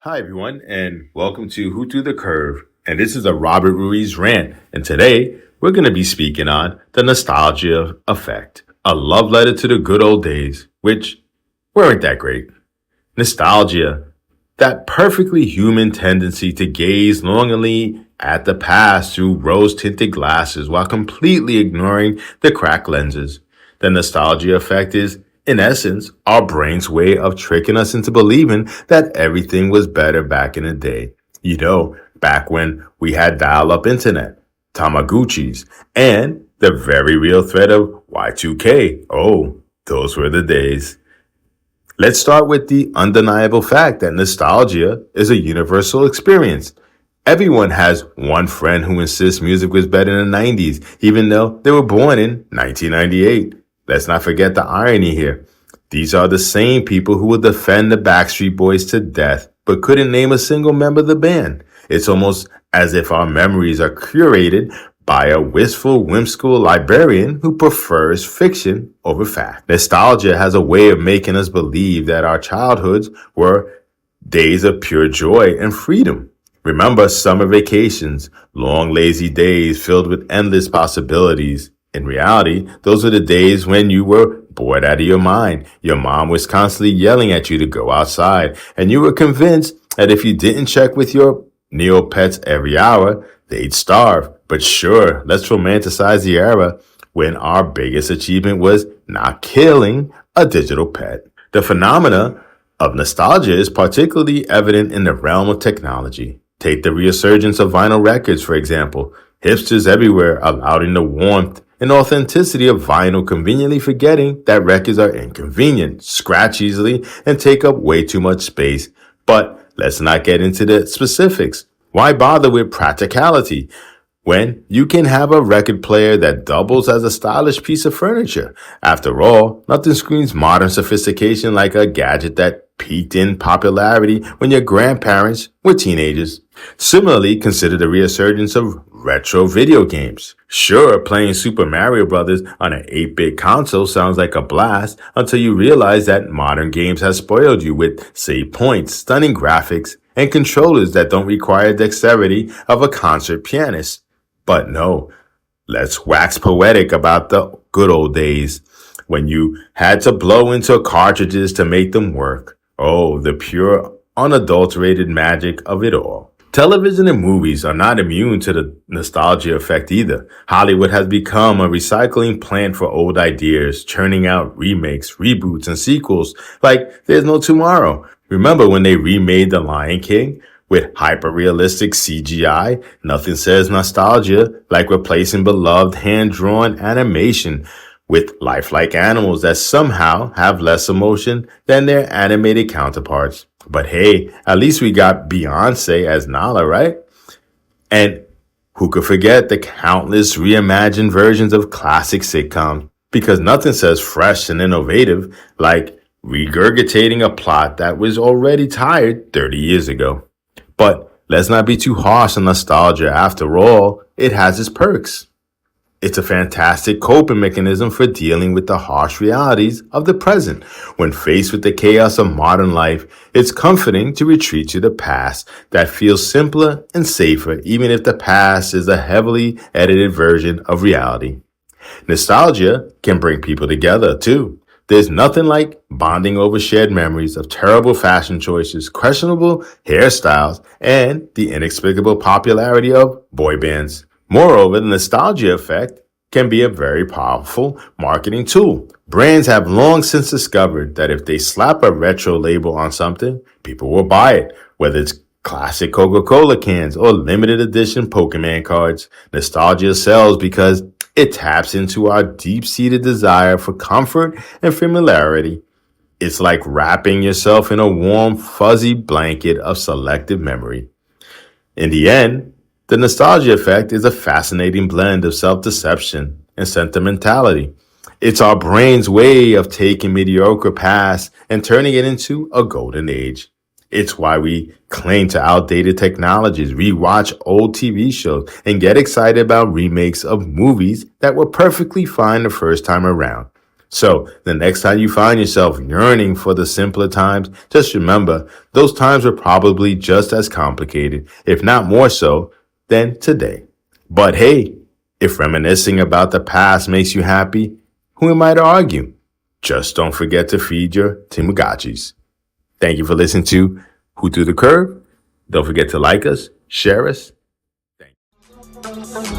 Hi, everyone, and welcome to Who Threw the Curve. And this is a Robert Ruiz rant. And today we're going to be speaking on the nostalgia effect, a love letter to the good old days, which weren't that great. Nostalgia, that perfectly human tendency to gaze longingly at the past through rose-tinted glasses while completely ignoring the cracked lenses. The nostalgia effect is, in essence, our brain's way of tricking us into believing that everything was better back in the day. Back when we had dial-up internet, Tamagotchis, and the very real threat of Y2K. Oh, those were the days. Let's start with the undeniable fact that nostalgia is a universal experience. Everyone has one friend who insists music was better in the 90s, even though they were born in 1998. Let's not forget the irony here. These are the same people who will defend the Backstreet Boys to death, but couldn't name a single member of the band. It's almost as if our memories are curated by a wistful, whimsical librarian who prefers fiction over fact. Nostalgia has a way of making us believe that our childhoods were days of pure joy and freedom. Remember summer vacations, long lazy days filled with endless possibilities. In reality, those were the days when you were bored out of your mind. Your mom was constantly yelling at you to go outside, and you were convinced that if you didn't check with your Neopets every hour, they'd starve. But sure, let's romanticize the era when our biggest achievement was not killing a digital pet. The phenomena of nostalgia is particularly evident in the realm of technology. Take the resurgence of vinyl records, for example. Hipsters everywhere are lauding the warmth and authenticity of vinyl, conveniently forgetting that records are inconvenient, scratch easily, and take up way too much space. But let's not get into the specifics. Why bother with practicality when you can have a record player that doubles as a stylish piece of furniture? After all, nothing screams modern sophistication like a gadget that peaked in popularity when your grandparents were teenagers. Similarly, consider the resurgence of retro video games. Sure, playing Super Mario Brothers on an 8-bit console sounds like a blast until you realize that modern games have spoiled you with save points, stunning graphics, and controllers that don't require dexterity of a concert pianist. But no, let's wax poetic about the good old days when you had to blow into cartridges to make them work. Oh, the pure, unadulterated magic of it all. Television and movies are not immune to the nostalgia effect either. Hollywood has become a recycling plant for old ideas, churning out remakes, reboots, and sequels like there's no tomorrow. Remember when they remade The Lion King with hyper-realistic CGI? Nothing says nostalgia like replacing beloved hand-drawn animation with lifelike animals that somehow have less emotion than their animated counterparts. But hey, at least we got Beyonce as Nala, right? And who could forget the countless reimagined versions of classic sitcoms? Because nothing says fresh and innovative like regurgitating a plot that was already tired 30 years ago. But let's not be too harsh on nostalgia. After all, it has its perks. It's a fantastic coping mechanism for dealing with the harsh realities of the present. When faced with the chaos of modern life, it's comforting to retreat to the past that feels simpler and safer, even if the past is a heavily edited version of reality. Nostalgia can bring people together, too. There's nothing like bonding over shared memories of terrible fashion choices, questionable hairstyles, and the inexplicable popularity of boy bands. Moreover, the nostalgia effect can be a very powerful marketing tool. Brands have long since discovered that if they slap a retro label on something, people will buy it, whether it's classic Coca-Cola cans or limited edition Pokemon cards. Nostalgia sells because it taps into our deep-seated desire for comfort and familiarity. It's like wrapping yourself in a warm, fuzzy blanket of selective memory. In the end, the nostalgia effect is a fascinating blend of self-deception and sentimentality. It's our brain's way of taking mediocre past and turning it into a golden age. It's why we cling to outdated technologies, rewatch old TV shows, and get excited about remakes of movies that were perfectly fine the first time around. So the next time you find yourself yearning for the simpler times, just remember those times were probably just as complicated, if not more so, than today. But hey, if reminiscing about the past makes you happy, who am I to argue? Just don't forget to feed your Tamagotchis. Thank you for listening to Who Threw the Curve. Don't forget to like us, share us. Thank you.